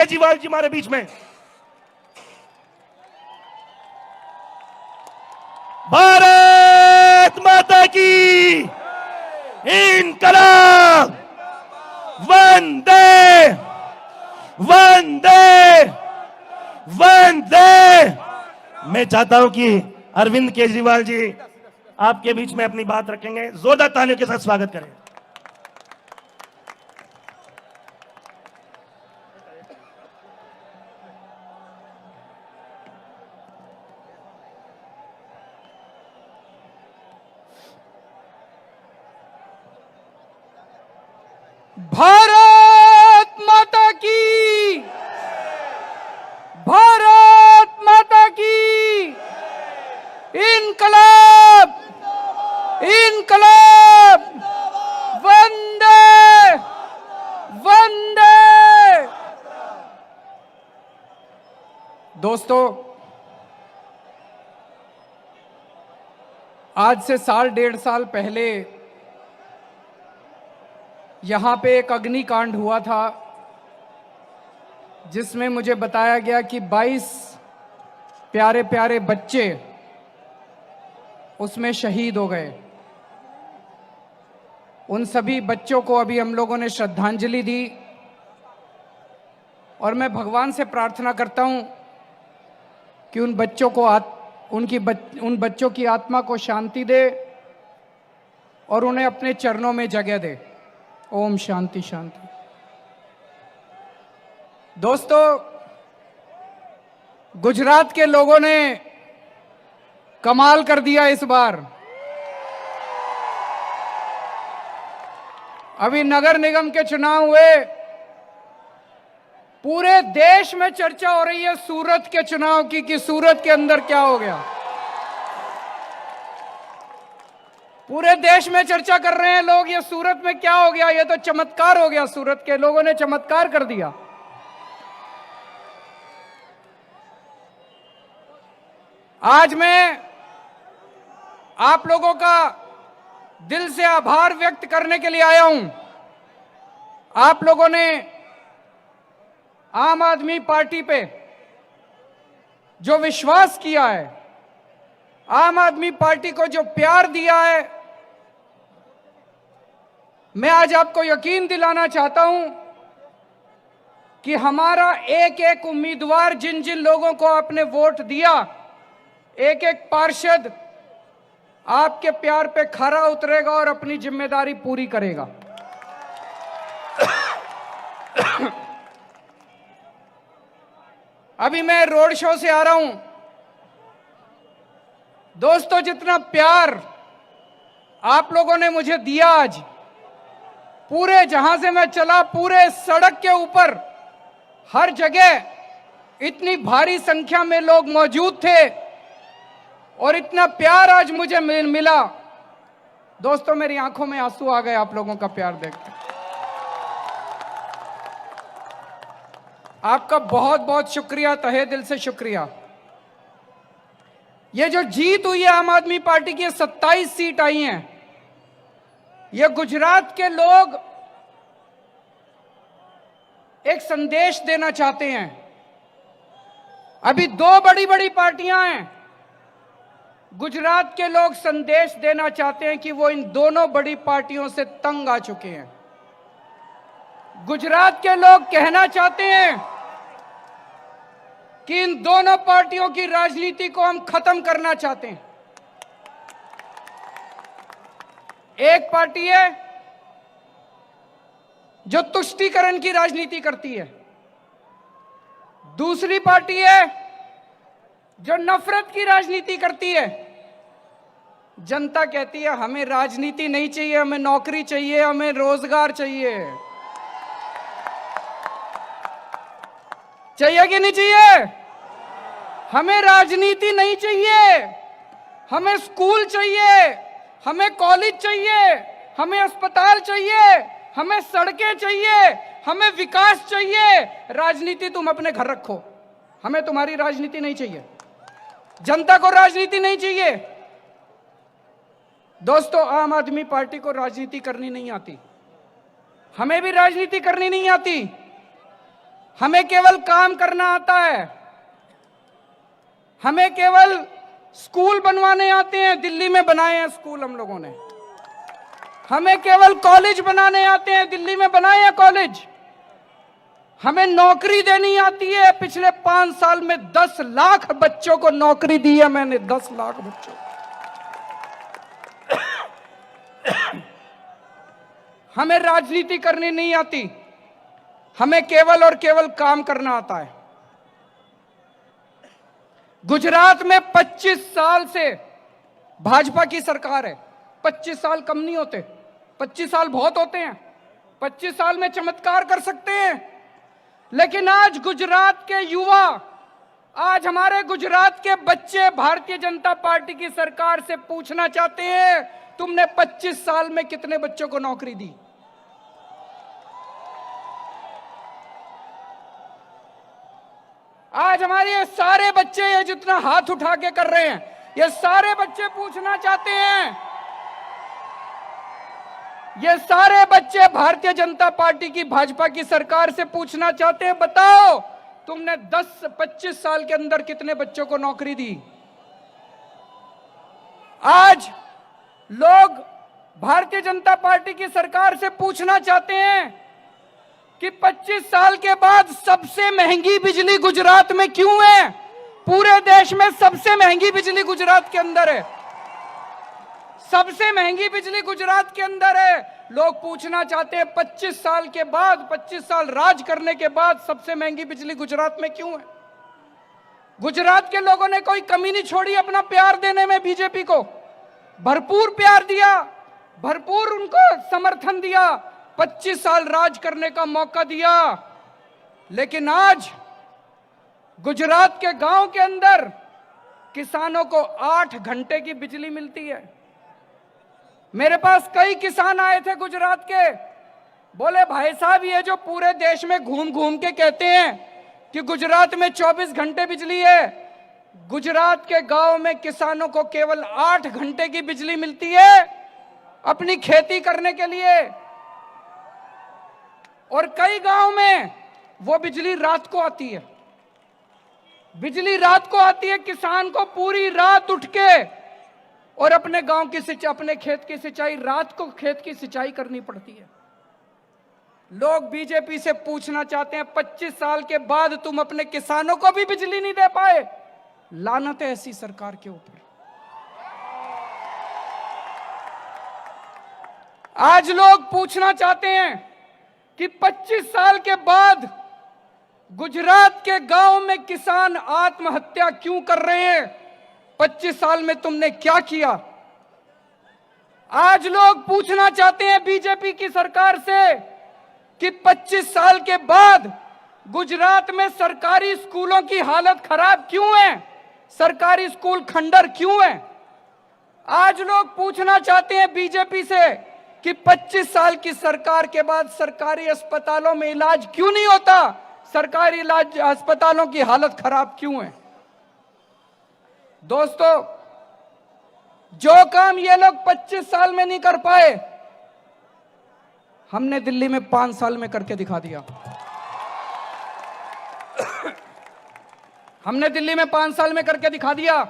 केजरीवाल जी हमारे बीच में। भारत माता की इनकलाब, वंदे वंदे वंदे। मैं चाहता हूं कि अरविंद केजरीवाल जी आपके बीच में अपनी बात रखेंगे। जोरदार तालियों के साथ स्वागत करें। भारत माता की, भारत माता की इनकलाब, इनकलाब, वंदे वंदे। दोस्तों, आज से साल डेढ़ साल पहले यहां पे एक अग्निकांड हुआ था, जिसमें मुझे बताया गया कि 22 प्यारे प्यारे बच्चे उसमें शहीद हो गए। उन सभी बच्चों को अभी हम लोगों ने श्रद्धांजलि दी और मैं भगवान से प्रार्थना करता हूं कि उन बच्चों को उन बच्चों की आत्मा को शांति दे और उन्हें अपने चरणों में जगह दे। ओम शांति शांति। दोस्तों, गुजरात के लोगों ने कमाल कर दिया इस बार। अभी नगर निगम के चुनाव हुए, पूरे देश में चर्चा हो रही है सूरत के चुनाव की कि सूरत के अंदर क्या हो गया। पूरे देश में चर्चा कर रहे हैं लोग, ये सूरत में क्या हो गया, ये तो चमत्कार हो गया। सूरत के लोगों ने चमत्कार कर दिया। आज मैं आप लोगों का दिल से आभार व्यक्त करने के लिए आया हूं। आप लोगों ने आम आदमी पार्टी पे जो विश्वास किया है, आम आदमी पार्टी को जो प्यार दिया है, मैं आज आपको यकीन दिलाना चाहता हूं कि हमारा एक एक उम्मीदवार, जिन जिन लोगों को आपने वोट दिया, एक एक पार्षद आपके प्यार पे खरा उतरेगा और अपनी जिम्मेदारी पूरी करेगा। अभी मैं रोड शो से आ रहा हूं। दोस्तों, जितना प्यार आप लोगों ने मुझे दिया आज, पूरे जहां से मैं चला, पूरे सड़क के ऊपर हर जगह इतनी भारी संख्या में लोग मौजूद थे और इतना प्यार आज मुझे मिला। दोस्तों, मेरी आंखों में आंसू आ गए आप लोगों का प्यार देखकर। आपका बहुत बहुत शुक्रिया, तहे दिल से शुक्रिया। ये जो जीत हुई है आम आदमी पार्टी की, 27 सीट आई हैं। ये गुजरात के लोग एक संदेश देना चाहते हैं। अभी दो बड़ी बड़ी पार्टियां हैं। गुजरात के लोग संदेश देना चाहते हैं कि वो इन दोनों बड़ी पार्टियों से तंग आ चुके हैं। गुजरात के लोग कहना चाहते हैं कि इन दोनों पार्टियों की राजनीति को हम खत्म करना चाहते हैं। एक पार्टी है जो तुष्टीकरण की राजनीति करती है, दूसरी पार्टी है जो नफरत की राजनीति करती है। जनता कहती है हमें राजनीति नहीं चाहिए, हमें नौकरी चाहिए, हमें रोजगार चाहिए। चाहिए कि नहीं चाहिए? हमें राजनीति नहीं चाहिए, हमें स्कूल चाहिए, हमें कॉलेज चाहिए, हमें अस्पताल चाहिए, हमें सड़कें चाहिए, हमें विकास चाहिए। राजनीति तुम अपने घर रखो, हमें तुम्हारी राजनीति नहीं चाहिए। जनता को राजनीति नहीं चाहिए। दोस्तों, आम आदमी पार्टी को राजनीति करनी नहीं आती, हमें भी राजनीति करनी नहीं आती। हमें केवल काम करना आता है, हमें केवल स्कूल बनवाने आते हैं। दिल्ली में बनाए हैं स्कूल हम लोगों ने। हमें केवल कॉलेज बनाने आते हैं, दिल्ली में बनाए हैं कॉलेज। हमें नौकरी देनी आती है। पिछले 5 साल में 10 लाख बच्चों को नौकरी दी है मैंने, 10 लाख बच्चों। हमें राजनीति करनी नहीं आती, हमें केवल और केवल काम करना आता है। गुजरात में 25 साल से भाजपा की सरकार है। 25 साल कम नहीं होते, 25 साल बहुत होते हैं। 25 साल में चमत्कार कर सकते हैं। लेकिन आज गुजरात के युवा, आज हमारे गुजरात के बच्चे भारतीय जनता पार्टी की सरकार से पूछना चाहते हैं, तुमने 25 साल में कितने बच्चों को नौकरी दी? आज हमारे ये सारे बच्चे, ये जितना हाथ उठा के कर रहे हैं, ये सारे बच्चे पूछना चाहते हैं, ये सारे बच्चे भारतीय जनता पार्टी की, भाजपा की सरकार से पूछना चाहते हैं, बताओ तुमने 10-25 साल के अंदर कितने बच्चों को नौकरी दी? आज लोग भारतीय जनता पार्टी की सरकार से पूछना चाहते हैं कि 25 साल के बाद सबसे महंगी बिजली गुजरात में क्यों है? पूरे देश में सबसे महंगी बिजली गुजरात के अंदर है। सबसे महंगी बिजली गुजरात के अंदर है। लोग पूछना चाहते हैं 25 साल के बाद, 25 साल राज करने के बाद सबसे महंगी बिजली गुजरात में क्यों है? गुजरात के लोगों ने कोई कमी नहीं छोड़ी अपना प्यार देने में। बीजेपी को भरपूर प्यार दिया, भरपूर उनको समर्थन दिया, 25 साल राज करने का मौका दिया। लेकिन आज गुजरात के गांव के अंदर किसानों को 8 घंटे की बिजली मिलती है। मेरे पास कई किसान आए थे गुजरात के, बोले भाई साहब ये जो पूरे देश में घूम घूम के कहते हैं कि गुजरात में 24 घंटे बिजली है, गुजरात के गांव में किसानों को केवल 8 घंटे की बिजली मिलती है अपनी खेती करने के लिए। और कई गांव में वो बिजली रात को आती है। बिजली रात को आती है, किसान को पूरी रात उठ के और अपने गांव की सिंचाई, अपने खेत की सिंचाई, रात को खेत की सिंचाई करनी पड़ती है। लोग बीजेपी से पूछना चाहते हैं 25 साल के बाद तुम अपने किसानों को भी बिजली नहीं दे पाए। लानत है ऐसी सरकार के ऊपर। आज लोग पूछना चाहते हैं कि 25 साल के बाद गुजरात के गांव में किसान आत्महत्या क्यों कर रहे हैं? 25 साल में तुमने क्या किया? आज लोग पूछना चाहते हैं बीजेपी की सरकार से कि 25 साल के बाद गुजरात में सरकारी स्कूलों की हालत खराब क्यों है? सरकारी स्कूल खंडर क्यों है? आज लोग पूछना चाहते हैं बीजेपी से कि 25 साल की सरकार के बाद सरकारी अस्पतालों में इलाज क्यों नहीं होता? सरकारी इलाज अस्पतालों की हालत खराब क्यों है? दोस्तों, जो काम ये लोग 25 साल में नहीं कर पाए, हमने दिल्ली में 5 साल में करके दिखा दिया। हमने दिल्ली में 5 साल में करके दिखा दिया।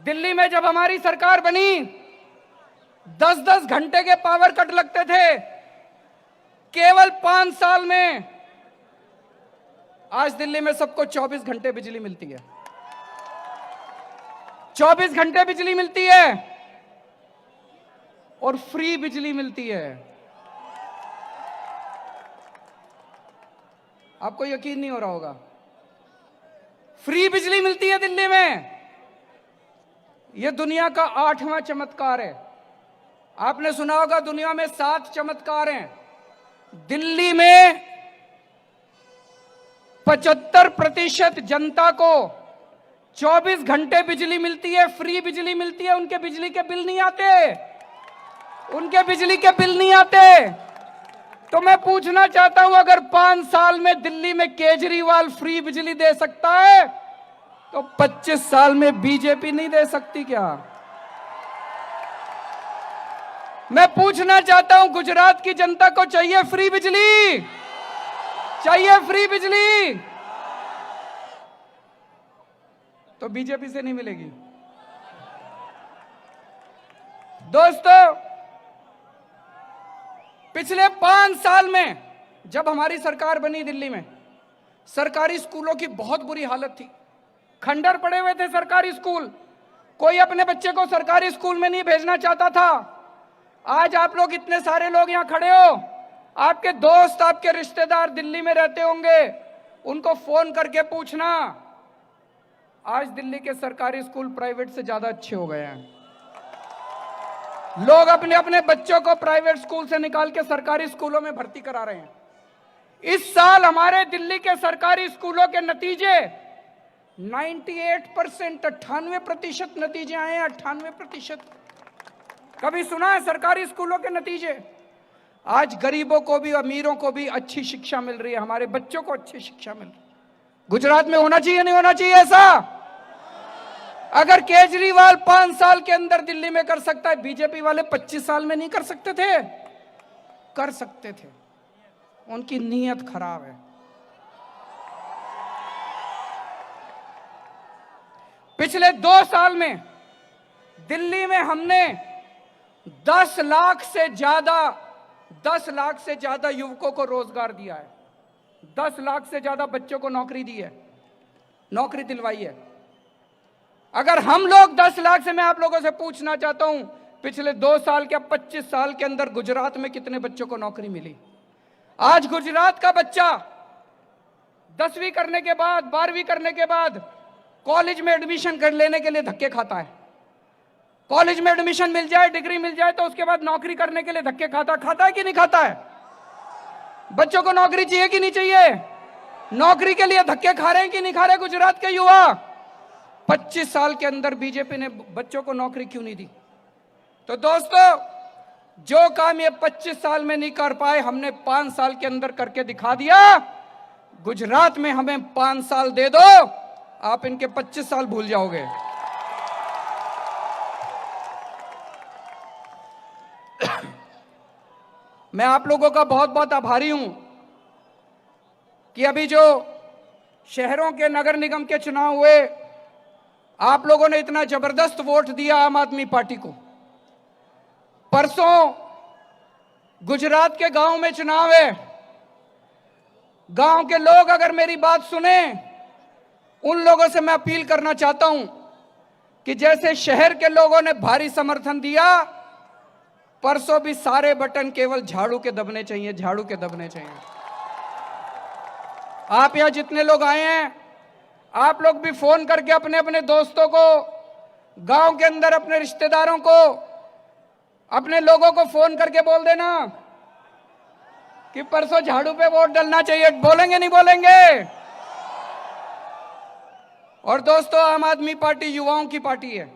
दिल्ली में जब हमारी सरकार बनी, 10-10 घंटे के पावर कट लगते थे। केवल 5 साल में आज दिल्ली में सबको 24 घंटे बिजली मिलती है। 24 घंटे बिजली मिलती है और फ्री बिजली मिलती है। आपको यकीन नहीं हो रहा होगा, फ्री बिजली मिलती है दिल्ली में। यह दुनिया का 8वां चमत्कार है। आपने सुना होगा दुनिया में 7 चमत्कार हैं। दिल्ली में 75% जनता को 24 घंटे बिजली मिलती है, फ्री बिजली मिलती है। उनके बिजली के बिल नहीं आते, उनके बिजली के बिल नहीं आते। तो मैं पूछना चाहता हूं, अगर 5 साल में दिल्ली में केजरीवाल फ्री बिजली दे सकता है, तो 25 साल में बीजेपी नहीं दे सकती क्या? मैं पूछना चाहता हूं, गुजरात की जनता को चाहिए फ्री बिजली? चाहिए फ्री बिजली तो बीजेपी से नहीं मिलेगी। दोस्तों, पिछले 5 साल में जब हमारी सरकार बनी दिल्ली में, सरकारी स्कूलों की बहुत बुरी हालत थी। खंडर पड़े हुए थे सरकारी स्कूल, कोई अपने बच्चे को सरकारी स्कूल में नहीं भेजना चाहता था। आज आप लोग इतने सारे लोग यहां खड़े हो, आपके दोस्त, आपके रिश्तेदार दिल्ली में रहते होंगे, उनको फोन करके पूछना, आज दिल्ली के सरकारी स्कूल प्राइवेट से ज्यादा अच्छे हो गए हैं। लोग अपने अपने बच्चों को प्राइवेट स्कूल से निकाल के सरकारी स्कूलों में भर्ती करा रहे हैं। इस साल हमारे दिल्ली के सरकारी स्कूलों के नतीजे 98% नतीजे आए हैं। 98%। कभी सुना है सरकारी स्कूलों के नतीजे? आज गरीबों को भी, अमीरों को भी अच्छी शिक्षा मिल रही है, हमारे बच्चों को अच्छी शिक्षा मिल रही है। गुजरात में होना चाहिए, नहीं होना चाहिए ऐसा? अगर केजरीवाल 5 साल के अंदर दिल्ली में कर सकता है, बीजेपी वाले 25 साल में नहीं कर सकते थे? कर सकते थे। उनकी नीयत खराब है। पिछले 2 साल में दिल्ली में हमने 10 लाख से ज्यादा युवकों को रोजगार दिया है। 10 लाख से ज्यादा बच्चों को नौकरी दी है, नौकरी दिलवाई है। अगर हम लोग 10 लाख से, मैं आप लोगों से पूछना चाहता हूं, पिछले 2 साल के 25 साल के अंदर गुजरात में कितने बच्चों को नौकरी मिली? आज गुजरात का बच्चा 10वीं करने के बाद, 12वीं करने के बाद कॉलेज में एडमिशन कर लेने के लिए धक्के खाता है। कॉलेज में एडमिशन मिल जाए, डिग्री मिल जाए तो उसके बाद नौकरी करने के लिए धक्के खाता है कि नहीं खाता है? बच्चों को नौकरी चाहिए कि नहीं चाहिए? नौकरी के लिए धक्के खा रहे हैं कि नहीं खा रहे गुजरात के युवा? 25 साल के अंदर बीजेपी ने बच्चों को नौकरी क्यों नहीं दी? तो दोस्तों, जो काम ये 25 साल में नहीं कर पाए, हमने 5 साल के अंदर करके दिखा दिया। गुजरात में हमें 5 साल दे दो, आप इनके 25 साल भूल जाओगे। मैं आप लोगों का बहुत बहुत आभारी हूं कि अभी जो शहरों के नगर निगम के चुनाव हुए, आप लोगों ने इतना जबरदस्त वोट दिया आम आदमी पार्टी को। परसों गुजरात के गांव में चुनाव है। गांव के लोग अगर मेरी बात सुने, उन लोगों से मैं अपील करना चाहता हूं कि जैसे शहर के लोगों ने भारी समर्थन दिया, परसों भी सारे बटन केवल झाड़ू के दबने चाहिए, झाड़ू के दबने चाहिए। आप यहां जितने लोग आए हैं, आप लोग भी फोन करके अपने अपने दोस्तों को, गांव के अंदर अपने रिश्तेदारों को, अपने लोगों को फोन करके बोल देना कि परसों झाड़ू पे वोट डालना चाहिए। बोलेंगे नहीं बोलेंगे? और दोस्तों, आम आदमी पार्टी युवाओं की पार्टी है।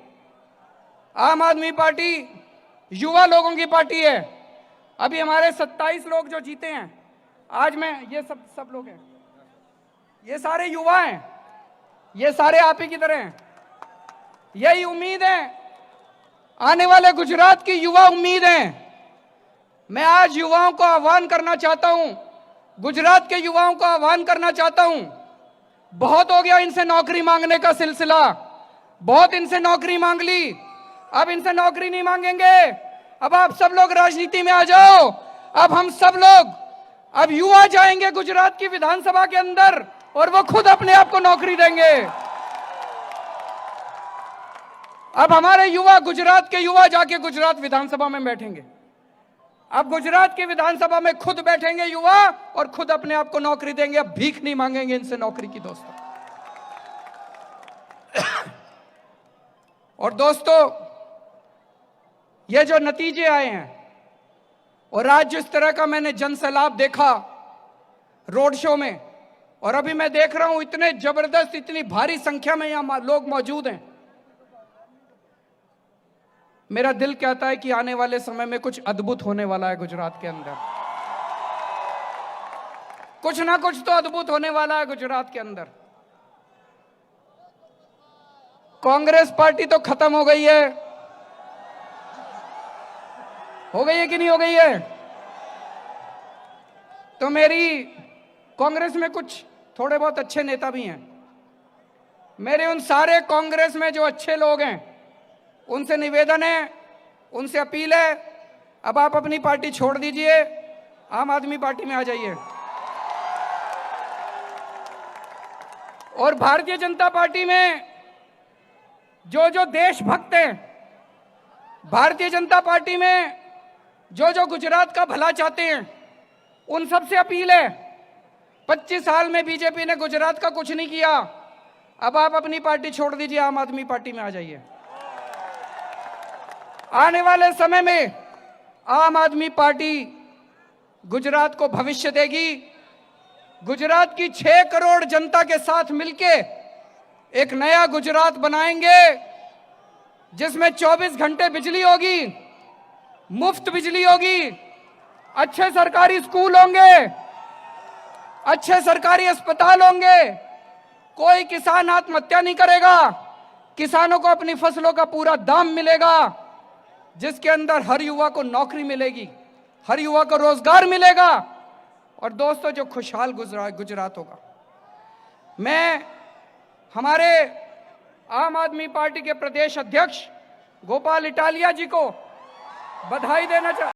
आम आदमी पार्टी युवा लोगों की पार्टी है। अभी हमारे 27 लोग जो जीते हैं, आज मैं, ये सब लोग हैं, ये सारे युवा हैं, ये सारे आप ही की तरह हैं। यही उम्मीद है, आने वाले गुजरात की युवा उम्मीद है। मैं आज युवाओं को आह्वान करना चाहता हूं, गुजरात के युवाओं को आह्वान करना चाहता हूं, बहुत हो गया इनसे नौकरी मांगने का सिलसिला, बहुत इनसे नौकरी मांग ली, अब इनसे नौकरी नहीं मांगेंगे। अब आप सब लोग राजनीति में आ जाओ। अब हम सब लोग, अब युवा जाएंगे गुजरात की विधानसभा के अंदर और वो खुद अपने आप को नौकरी देंगे। अब हमारे युवा, गुजरात के युवा जाके गुजरात विधानसभा में बैठेंगे। अब गुजरात की विधानसभा में खुद बैठेंगे युवा और खुद अपने आप को नौकरी देंगे। अब भीख नहीं मांगेंगे इनसे नौकरी की। दोस्तों और दोस्तों, ये जो नतीजे आए हैं और आज जिस तरह का मैंने जनसैलाब देखा रोड शो में, और अभी मैं देख रहा हूं इतने जबरदस्त, इतनी भारी संख्या में यहां लोग मौजूद हैं, मेरा दिल कहता है कि आने वाले समय में कुछ अद्भुत होने वाला है गुजरात के अंदर। कुछ ना कुछ तो अद्भुत होने वाला है गुजरात के अंदर। कांग्रेस पार्टी तो खत्म हो गई है कि नहीं हो गई है? तो मेरी कांग्रेस में कुछ थोड़े बहुत अच्छे नेता भी हैं। मेरे उन सारे कांग्रेस में जो अच्छे लोग हैं उनसे निवेदन है, उनसे अपील है, अब आप अपनी पार्टी छोड़ दीजिए, आम आदमी पार्टी में आ जाइए। और भारतीय जनता पार्टी में जो जो देशभक्त हैं, भारतीय जनता पार्टी में जो जो गुजरात का भला चाहते हैं, उन सब से अपील है, 25 साल में बीजेपी ने गुजरात का कुछ नहीं किया, अब आप अपनी पार्टी छोड़ दीजिए, आम आदमी पार्टी में आ जाइए। आने वाले समय में आम आदमी पार्टी गुजरात को भविष्य देगी। गुजरात की 6 करोड़ जनता के साथ मिलके एक नया गुजरात बनाएंगे जिसमें 24 घंटे बिजली होगी, मुफ्त बिजली होगी, अच्छे सरकारी स्कूल होंगे, अच्छे सरकारी अस्पताल होंगे, कोई किसान आत्महत्या नहीं करेगा, किसानों को अपनी फसलों का पूरा दाम मिलेगा, जिसके अंदर हर युवा को नौकरी मिलेगी, हर युवा को रोजगार मिलेगा और दोस्तों जो खुशहाल गुजरात होगा। मैं हमारे आम आदमी पार्टी के प्रदेश अध्यक्ष गोपाल इटालिया जी को बधाई देना चाहता हूं।